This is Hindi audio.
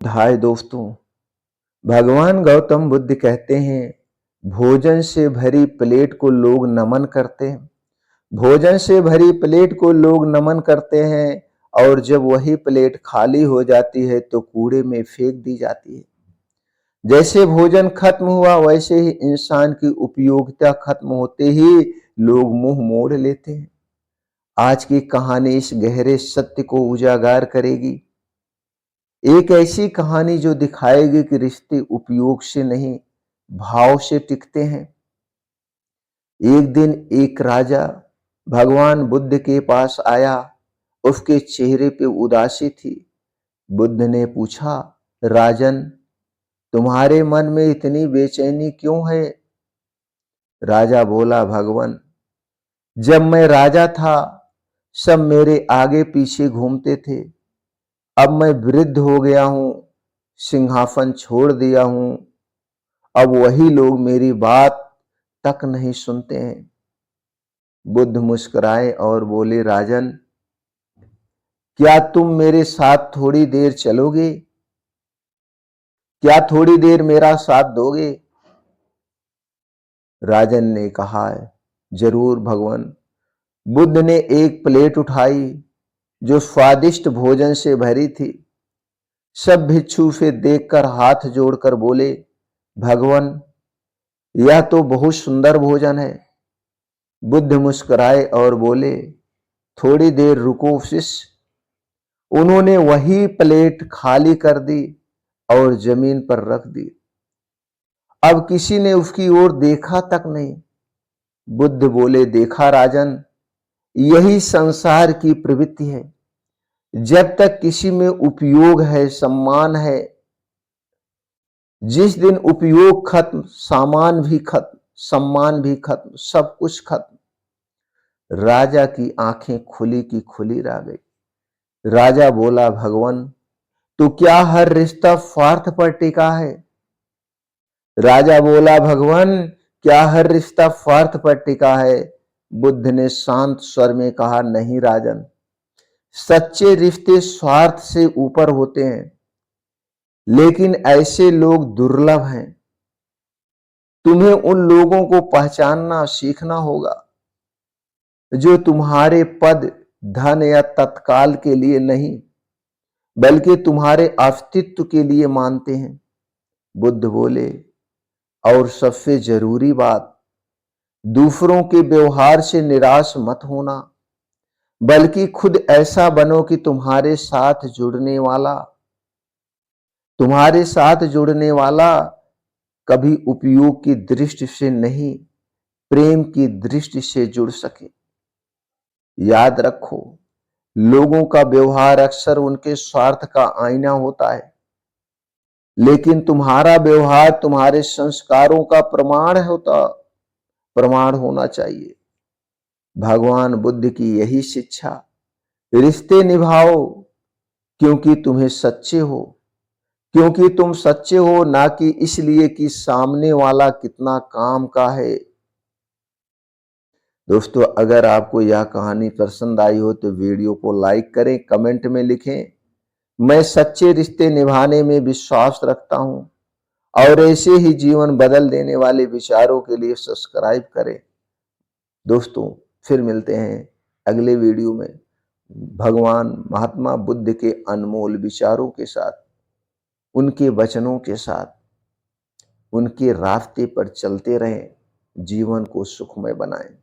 हाय दोस्तों, भगवान गौतम बुद्ध कहते हैं, भोजन से भरी प्लेट को लोग नमन करते हैं। भोजन से भरी प्लेट को लोग नमन करते हैं और जब वही प्लेट खाली हो जाती है तो कूड़े में फेंक दी जाती है। जैसे भोजन खत्म हुआ वैसे ही इंसान की उपयोगिता खत्म होते ही लोग मुंह मोड़ लेते हैं। आज की कहानी इस गहरे सत्य को उजागर करेगी। एक ऐसी कहानी जो दिखाएगी कि रिश्ते उपयोग से नहीं, भाव से टिकते हैं। एक दिन एक राजा भगवान बुद्ध के पास आया। उसके चेहरे पे उदासी थी। बुद्ध ने पूछा, राजन, तुम्हारे मन में इतनी बेचैनी क्यों है? राजा बोला, भगवान, जब मैं राजा था सब मेरे आगे पीछे घूमते थे। अब मैं वृद्ध हो गया हूं, सिंहासन छोड़ दिया हूं। अब वही लोग मेरी बात तक नहीं सुनते हैं। बुद्ध मुस्कुराए और बोले, राजन, क्या तुम मेरे साथ थोड़ी देर चलोगे? क्या थोड़ी देर मेरा साथ दोगे? राजन ने कहा, जरूर भगवान। बुद्ध ने एक प्लेट उठाई जो स्वादिष्ट भोजन से भरी थी। सब भिक्षु उसे देखकर हाथ जोड़कर बोले, भगवान, यह तो बहुत सुंदर भोजन है। बुद्ध मुस्कुराए और बोले, थोड़ी देर रुको शिष्य। उन्होंने वही प्लेट खाली कर दी और जमीन पर रख दी। अब किसी ने उसकी ओर देखा तक नहीं। बुद्ध बोले, देखा राजन, यही संसार की प्रवृत्ति है। जब तक किसी में उपयोग है, सम्मान है, जिस दिन उपयोग खत्म, सामान भी खत्म, सम्मान भी खत्म, सब कुछ खत्म। राजा की आंखें खुली की खुली रह गई। राजा बोला, भगवान, तो क्या हर रिश्ता स्वार्थ पर टिका है? राजा बोला, भगवान, क्या हर रिश्ता स्वार्थ पर टिका है? बुद्ध ने शांत स्वर में कहा, नहीं राजन, सच्चे रिश्ते स्वार्थ से ऊपर होते हैं, लेकिन ऐसे लोग दुर्लभ हैं। तुम्हें उन लोगों को पहचानना सीखना होगा जो तुम्हारे पद, धन या तत्काल के लिए नहीं बल्कि तुम्हारे अस्तित्व के लिए मानते हैं। बुद्ध बोले, और सबसे जरूरी बात, दूसरों के व्यवहार से निराश मत होना, बल्कि खुद ऐसा बनो कि तुम्हारे साथ जुड़ने वाला कभी उपयोग की दृष्टि से नहीं, प्रेम की दृष्टि से जुड़ सके। याद रखो, लोगों का व्यवहार अक्सर उनके स्वार्थ का आईना होता है, लेकिन तुम्हारा व्यवहार तुम्हारे संस्कारों का प्रमाण होना चाहिए। भगवान बुद्ध की यही शिक्षा, रिश्ते निभाओ क्योंकि तुम सच्चे हो, ना कि इसलिए कि सामने वाला कितना काम का है। दोस्तों, अगर आपको यह कहानी पसंद आई हो तो वीडियो को लाइक करें, कमेंट में लिखें, मैं सच्चे रिश्ते निभाने में विश्वास रखता हूं, और ऐसे ही जीवन बदल देने वाले विचारों के लिए सब्सक्राइब करें। दोस्तों, फिर मिलते हैं अगले वीडियो में भगवान महात्मा बुद्ध के अनमोल विचारों के साथ, उनके वचनों के साथ। उनके रास्ते पर चलते रहें, जीवन को सुखमय बनाएं।